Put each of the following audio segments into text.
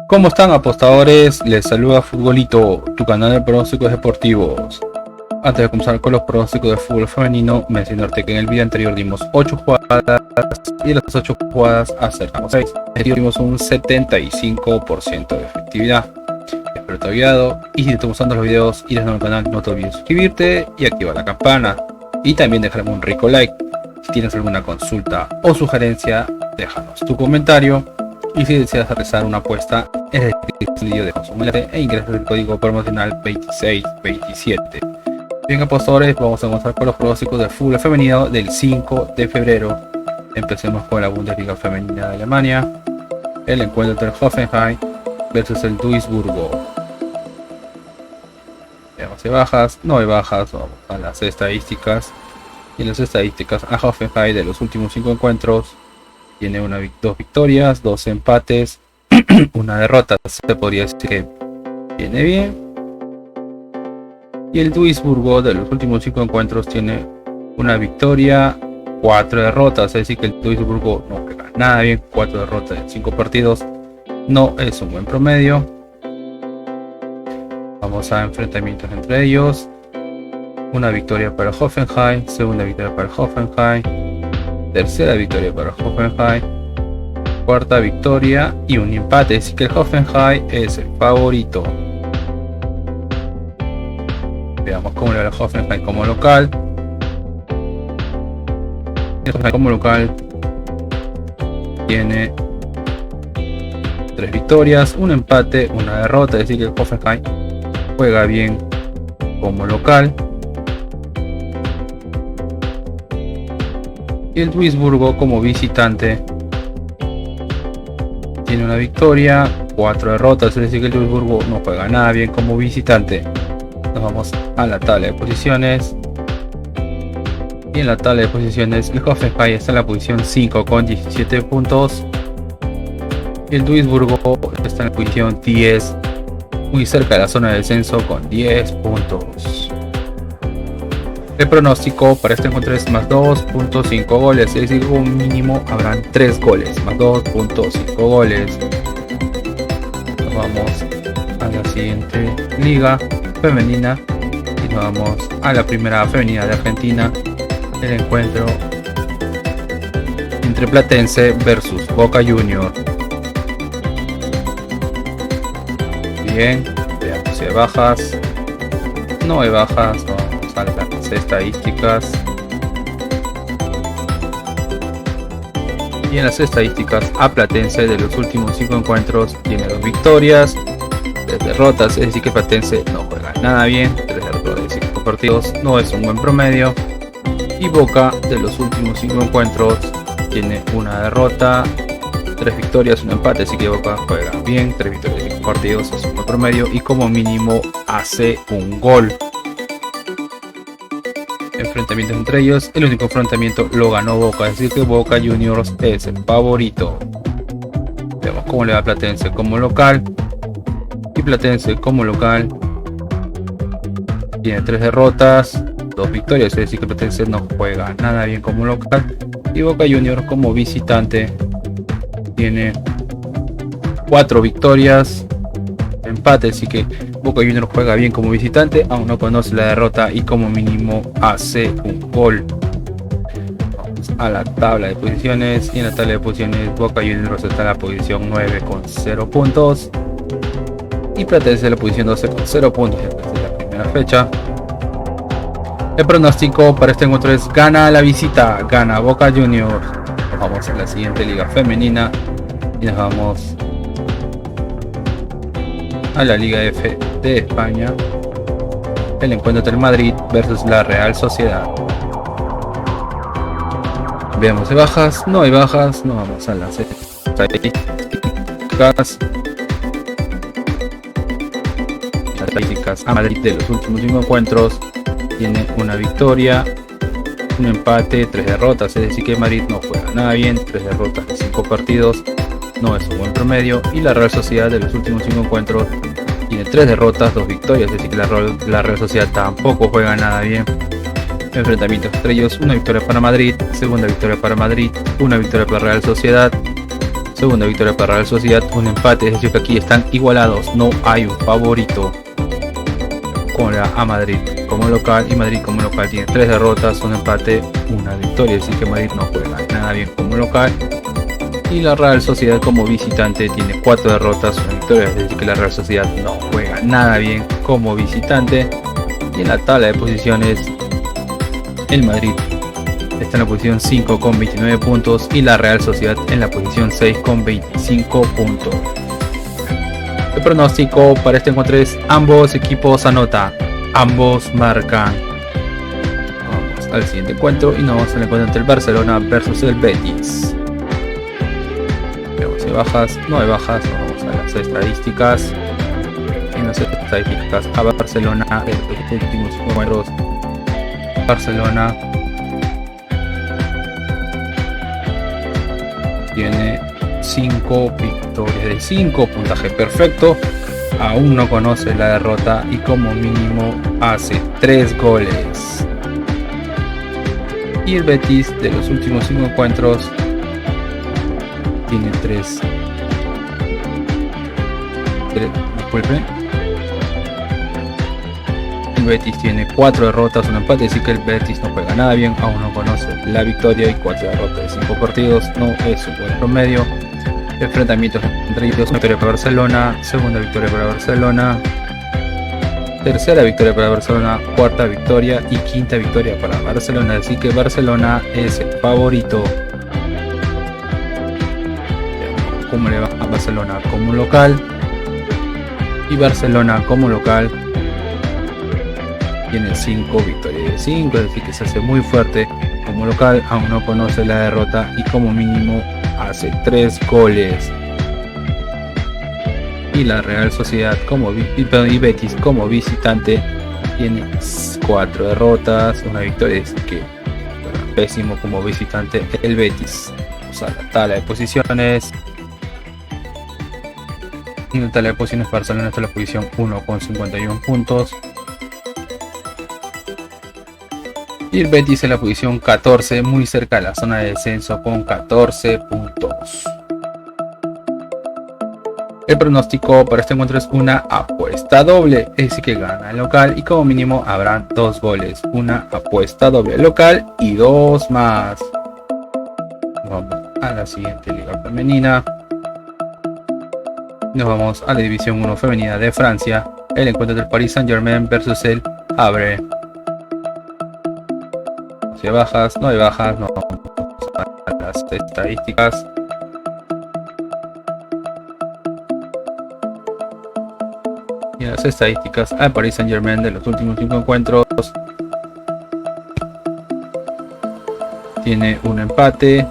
¿Cómo están, apostadores? Les saluda Futbolito, tu canal de pronósticos deportivos. Antes de comenzar con los pronósticos de fútbol femenino, mencionarte que en el video anterior dimos 8 jugadas y de las 8 jugadas acertamos 6. Tuvimos un 75% de efectividad. Espero te haya ayudado, y si te están gustando los videos y eres nuevo al canal, no te olvides suscribirte y activar la campana. Y también dejarme un rico like. Si tienes alguna consulta o sugerencia, déjanos tu comentario. Y si deseas realizar una apuesta, en el vídeo de consumir e ingresas el código promocional 2627. Bien, apostadores, vamos a comenzar con los pronósticos de fútbol femenino del 5 de febrero. Empecemos con la Bundesliga femenina de Alemania. El encuentro entre el Hoffenheim versus el Duisburgo. Veamos si bajas, no hay bajas, vamos a las estadísticas. Y en las estadísticas, a Hoffenheim de los últimos 5 encuentros tiene 2 victorias, 2 empates, una derrota. Se podría decir que viene bien. Y el Duisburgo de los últimos 5 encuentros tiene una victoria, 4 derrotas. Es decir, que el Duisburgo no juega nada bien. 4 derrotas en 5 partidos no es un buen promedio. Vamos a enfrentamientos entre ellos. Una victoria para Hoffenheim, segunda victoria para Hoffenheim, tercera victoria para Hoffenheim, cuarta victoria y un empate. Así que el Hoffenheim es el favorito. Veamos cómo le va el Hoffenheim como local. El Hoffenheim como local tiene 3 victorias, un empate, una derrota. Es decir, que el Hoffenheim juega bien como local. Y el Duisburgo como visitante tiene una victoria, 4 derrotas. Es decir, que el Duisburgo no juega nada bien como visitante. Nos vamos a la tabla de posiciones. Y en la tabla de posiciones, el Hoffenheim está en la posición 5 con 17 puntos. Y el Duisburgo está en la posición 10, muy cerca de la zona de descenso, con 10 puntos. El pronóstico para este encuentro es más 2.5 goles, es decir, como mínimo habrán 3 goles, más 2.5 goles. Nos vamos a la siguiente liga femenina y nos vamos a la primera femenina de Argentina. El encuentro entre Platense versus Boca Juniors. Bien, veamos si hay bajas. No hay bajas, no. A las estadísticas, y en las estadísticas, a Platense de los últimos 5 encuentros tiene 2 victorias, 3 derrotas. Es decir, que Platense no juega nada bien. 3 derrotas de 5 partidos no es un buen promedio. Y Boca de los últimos 5 encuentros tiene una derrota, 3 victorias, un empate. Así que Boca juega bien. 3 victorias de 5 partidos es un buen promedio y como mínimo hace un gol. Enfrentamientos entre ellos, el único enfrentamiento lo ganó Boca, es decir, que Boca Juniors es el favorito. Vemos cómo le va a Platense como local. Y Platense como local tiene 3 derrotas, 2 victorias. Es decir, que Platense no juega nada bien como local. Y Boca Juniors como visitante tiene 4 victorias, empate. Así que Boca Juniors juega bien como visitante, aún no conoce la derrota y como mínimo hace un gol. Vamos a la tabla de posiciones, y en la tabla de posiciones Boca Juniors está en la posición 9 con 0 puntos y Platense en la posición 12 con 0 puntos desde la primera fecha. El pronóstico para este encuentro es gana la visita, gana Boca Juniors. Nos vamos a la siguiente liga femenina y nos vamos a la Liga F de España. El encuentro entre el Madrid versus la Real Sociedad. Veamos si bajas, no hay bajas. Nos vamos a las estadísticas. A Madrid de los últimos 5 encuentros tiene una victoria, un empate, 3 derrotas. Es decir, que Madrid no juega nada bien. 3 derrotas de 5 partidos no es un buen promedio. Y la Real Sociedad de los últimos 5 encuentros tiene 3 derrotas, 2 victorias. Es decir, que la Real Sociedad tampoco juega nada bien. Enfrentamientos entre ellos, una victoria para Madrid, segunda victoria para Madrid, una victoria para Real Sociedad, segunda victoria para Real Sociedad, un empate, es decir que aquí están igualados, no hay un favorito. Con a Madrid como local, y Madrid como local tiene 3 derrotas, un empate, una victoria, así que Madrid no juega nada bien como local. Y la Real Sociedad como visitante tiene 4 derrotas, una victoria, es decir que la Real Sociedad no juega nada bien como visitante. Y en la tabla de posiciones, el Madrid está en la posición 5 con 29 puntos y la Real Sociedad en la posición 6 con 25 puntos. El pronóstico para este encuentro es: ambos equipos anotan, ambos marcan. Vamos al siguiente encuentro y nos vamos al encuentro entre el Barcelona versus el Betis. Veamos si hay bajas, no hay bajas, vamos a las estadísticas. En las estadísticas a Barcelona, en los últimos encuentros, Barcelona tiene 5 victorias de 5, puntaje perfecto, aún no conoce la derrota y como mínimo hace 3 goles. Y el Betis de los últimos 5 encuentros tiene 3. Disculpen. El Betis tiene 4 derrotas, un empate, así que el Betis no juega nada bien, aún no conoce la victoria y 4 derrotas de 5 partidos, no es un buen promedio. Enfrentamientos entre ellos: una victoria para Barcelona, segunda victoria para Barcelona, tercera victoria para Barcelona, cuarta victoria y quinta victoria para Barcelona, así que Barcelona es el favorito. ¿Cómo le va a Barcelona como local? Y Barcelona como local tiene 5 victorias de 5, es decir que se hace muy fuerte como local, aún no conoce la derrota y como mínimo hace 3 goles. Y la Real Sociedad y Betis como visitante tiene 4 derrotas, una victoria, es que pésimo como visitante el Betis. Vamos a la tabla de posiciones. En la tabla de posiciones, Barcelona está en la posición 1 con 51 puntos. Y el Betis en la posición 14, muy cerca de la zona de descenso con 14 puntos. El pronóstico para este encuentro es una apuesta doble, es decir que gana el local y como mínimo habrán 2 goles. Una apuesta doble local y 2 más. Vamos a la siguiente liga femenina. Nos vamos a la división 1 femenina de Francia. El encuentro del Paris Saint-Germain versus el Havre. Si hay bajas, no hay bajas, no vamos a las estadísticas. Y en las estadísticas al Paris Saint-Germain de los últimos 5 encuentros tiene un empate,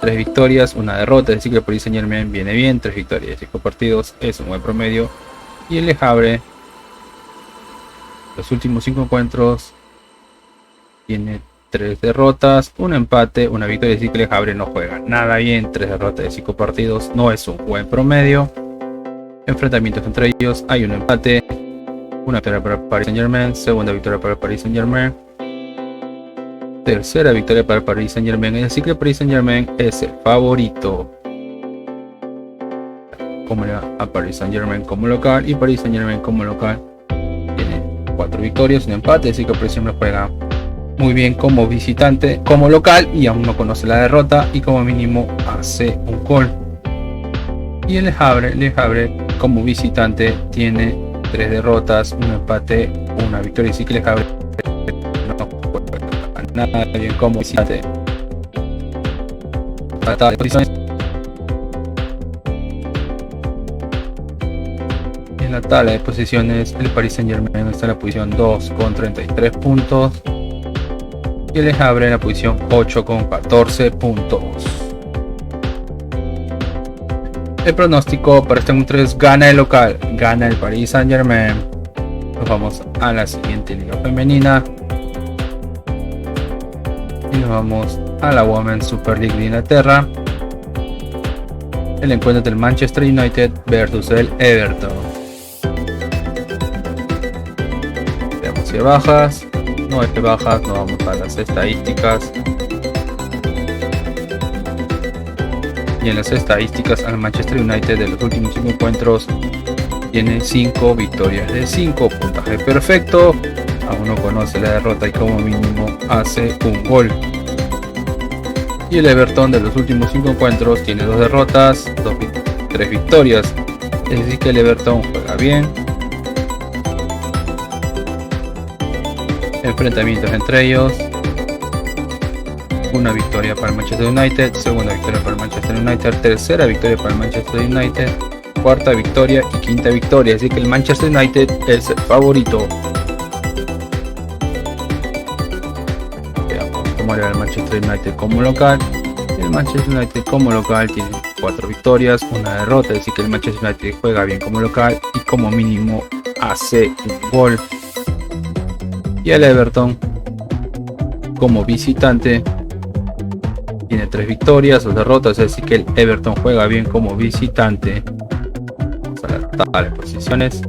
3 victorias, una derrota, es decir que el Paris Saint-Germain viene bien, 3 victorias de 5 partidos, es un buen promedio. Y el Le Havre, los últimos 5 encuentros tiene 3 derrotas, un empate, una victoria, es decir que el Le Havre no juega nada bien, 3 derrotas de 5 partidos, no es un buen promedio. Enfrentamientos entre ellos, hay un empate, una victoria para el Paris Saint-Germain, segunda victoria para el Paris Saint-Germain, tercera victoria para el Paris Saint-Germain, es decir que el Paris Saint-Germain es el favorito. Como le va a Paris Saint-Germain como local, y Paris Saint-Germain como local tiene 4 victorias, un empate, así que el Paris Saint-Germain juega muy bien como visitante, como local, y aún no conoce la derrota y como mínimo hace un gol. Y el Le Havre como visitante tiene 3 derrotas, un empate, una victoria, así que el Le Havre no juega nada bien como visitante. En la tabla de posiciones, el Paris Saint-Germain está en la posición 2 con 33 puntos y el Le Havre en la posición 8 con 14 puntos. El pronóstico para este encuentro es: gana el local, gana el Paris Saint-Germain. Nos vamos a la siguiente liga femenina y nos vamos a la Women's Super League de Inglaterra. El encuentro del Manchester United versus el Everton. Veamos si hay bajas, no hay bajas, nos vamos a las estadísticas. Y en las estadísticas, al Manchester United de los últimos 5 encuentros tiene 5 victorias de 5, puntaje perfecto, aún no conoce la derrota y como mínimo hace un gol. Y el Everton de los últimos 5 encuentros tiene 2 derrotas, 3 victorias, es decir que el Everton juega bien. Enfrentamientos entre ellos: una victoria para el Manchester United, segunda victoria para el Manchester United, tercera victoria para el Manchester United, cuarta victoria y quinta victoria, así que el Manchester United es el favorito. Veamos cómo le va el Manchester United como local. El Manchester United como local tiene 4 victorias, una derrota, así que el Manchester United juega bien como local y como mínimo hace un gol. Y el Everton como visitante tiene 3 victorias, 2 derrotas, así que el Everton juega bien como visitante. Vamos a la tabla de posiciones.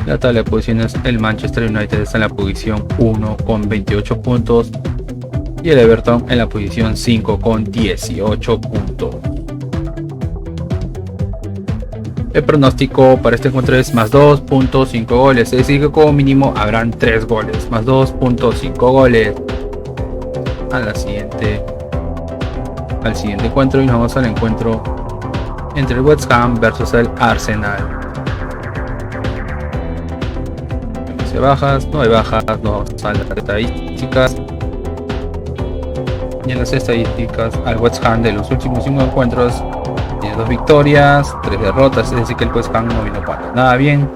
La tabla de posiciones, el Manchester United está en la posición 1 con 28 puntos y el Everton en la posición 5 con 18 puntos. El pronóstico para este encuentro es más 2.5 goles, es decir que como mínimo habrán 3 goles, más 2.5 goles. Al siguiente encuentro, y nos vamos al encuentro entre el West Ham versus el Arsenal. Si bajas, no hay bajas, no vamos a las estadísticas. Y en las estadísticas, al West Ham de los últimos 5 encuentros tiene 2 victorias, 3 derrotas, es decir que el West Ham no vino para nada bien.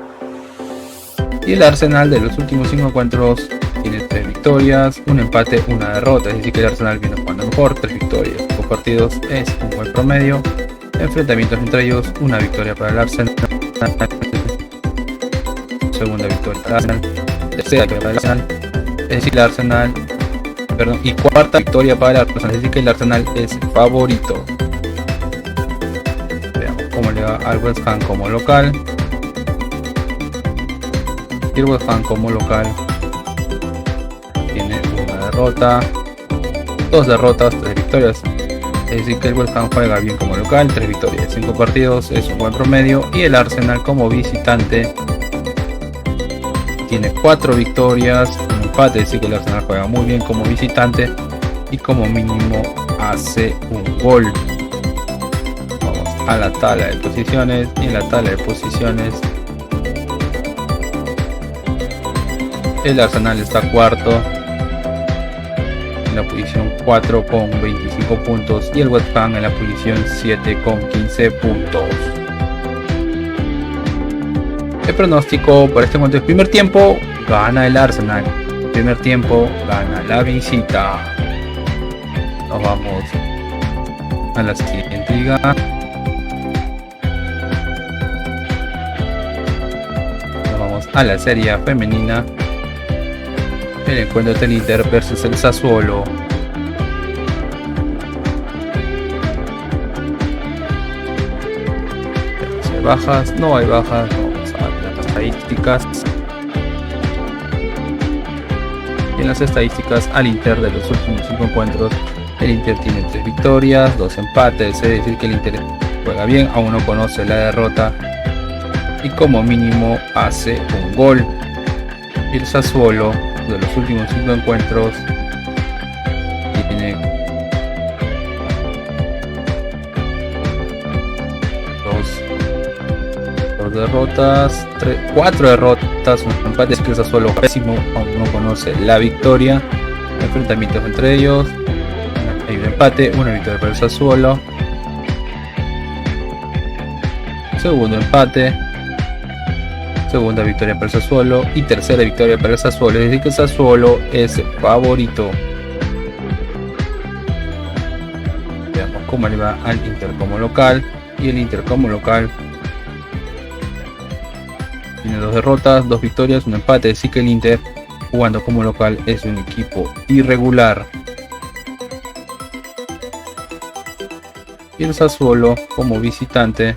Y el Arsenal de los últimos 5 encuentros tiene 3 victorias, un empate, una derrota, es decir que el Arsenal vino jugando mejor, 3 victorias, 5 partidos es un buen promedio. Enfrentamientos entre ellos, una victoria para el Arsenal, segunda victoria para el Arsenal, tercera victoria para el Arsenal, es decir el Arsenal, y cuarta victoria para el Arsenal, es decir que el Arsenal es el favorito. Veamos cómo le va al West Ham como local. Y el West Ham como local tiene una derrota, 2 derrotas, 3 victorias, es decir que el West Ham juega bien como local, 3 victorias, 5 partidos es un buen promedio. Y el Arsenal como visitante tiene 4 victorias, un empate, es decir que el Arsenal juega muy bien como visitante y como mínimo hace un gol. Vamos a la tabla de posiciones, y en la tabla de posiciones el Arsenal está cuarto en la posición 4 con 25 puntos y el West Ham en la posición 7 con 15 puntos. El pronóstico para este encuentro: el primer tiempo gana el Arsenal, el primer tiempo gana la visita. Nos vamos a la siguiente liga. Nos vamos a la Serie A femenina. El encuentro del Inter versus el Sassuolo. ¿Hay bajas? No hay bajas. Vamos a las estadísticas. Y en las estadísticas, al Inter de los últimos 5 encuentros, el Inter tiene 3 victorias, 2 empates, es decir que el Inter juega bien, aún no conoce la derrota y como mínimo hace un gol. Y el Sassuolo de los últimos 5 encuentros tiene 2 derrotas, 4 derrotas, un empate, es que el Sassuolo pésimo, aún no conoce la victoria. Enfrentamientos entre ellos, hay un empate, una victoria para el Sassuolo, segundo empate, segunda victoria para el Sassuolo y tercera victoria para el Sassuolo, es decir que el Sassuolo es el favorito. Veamos cómo le va al Inter como local, y el Inter como local tiene 2 derrotas, 2 victorias, un empate, es decir que el Inter jugando como local es un equipo irregular. Y el Sassuolo como visitante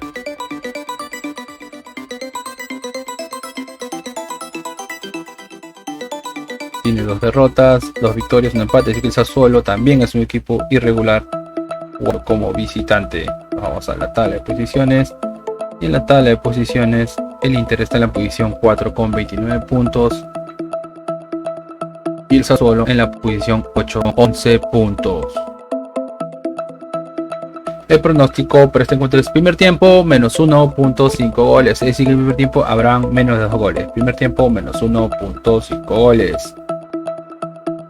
tiene 2 derrotas, 2 victorias, un empate, así que el Sassuolo también es un equipo irregular como visitante. Vamos a la tabla de posiciones, y en la tabla de posiciones el Inter está en la posición 4 con 29 puntos y el Sassuolo en la posición 8 con 11 puntos. El pronóstico para este encuentro es primer tiempo menos 1.5 goles, es decir que en el primer tiempo habrán menos de 2 goles. Primer tiempo menos 1.5 goles.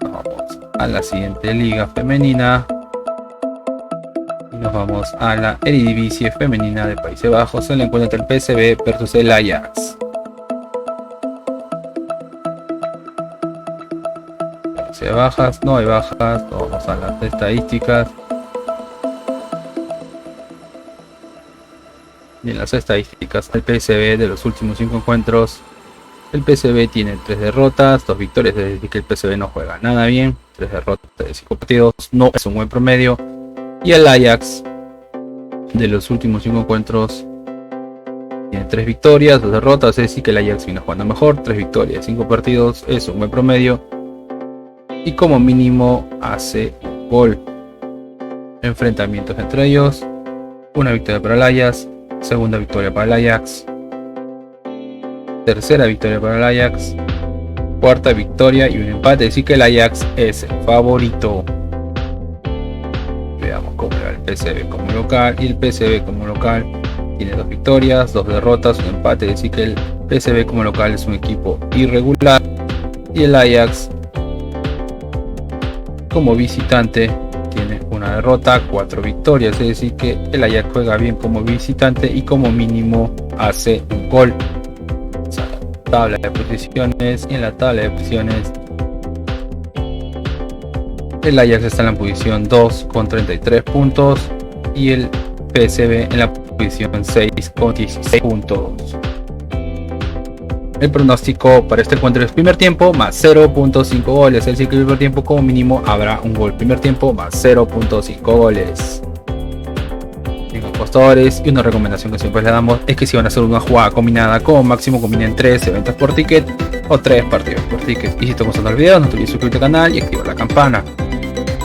Vamos a la siguiente liga femenina. Nos vamos a la Eredivisie femenina de Países Bajos, en el encuentro entre el PSV versus el Ajax. Si hay bajas, no hay bajas. Vamos a las estadísticas. Y en las estadísticas del PSV de los últimos 5 encuentros, el PSV tiene 3 derrotas, 2 victorias, es decir que el PSV no juega nada bien. 3 derrotas de 5 partidos, no es un buen promedio. Y el Ajax de los últimos 5 encuentros tiene 3 victorias, 2 derrotas, es decir que el Ajax viene jugando mejor. 3 victorias, 5 partidos, es un buen promedio. Y como mínimo hace un gol. Enfrentamientos entre ellos: una victoria para el Ajax, segunda victoria para el Ajax, tercera victoria para el Ajax, cuarta victoria y un empate, así que el Ajax es el favorito. Veamos cómo le va el PSV como local, y el PSV como local tiene 2 victorias, 2 derrotas, un empate, así que el PSV como local es un equipo irregular, y el Ajax como visitante tiene una derrota, 4 victorias, es decir que el Ajax juega bien como visitante y como mínimo hace un gol. Tabla de posiciones, y en la tabla de posiciones el Ajax está en la posición 2 con 33 puntos y el PSV en la posición 6 con 16 puntos. El pronóstico para este encuentro es primer tiempo más 0.5 goles, es decir que el primer tiempo como mínimo habrá un gol. Primer tiempo más 0.5 goles. En apostadores, y una recomendación que siempre le damos es que si van a hacer una jugada combinada, como máximo combinen 3 eventos por ticket o 3 partidos por ticket. Y si te gustan los videos, no te olvides suscribirte al canal y activar la campana.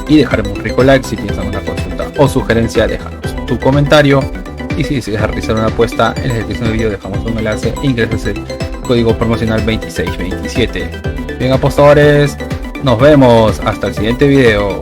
Y dejarme un rico like si tienes alguna consulta o sugerencia, déjanos tu comentario. Y si deseas realizar una apuesta, en la descripción del video dejamos un enlace e ingresas el código promocional 2627. Bien apostadores, nos vemos hasta el siguiente video.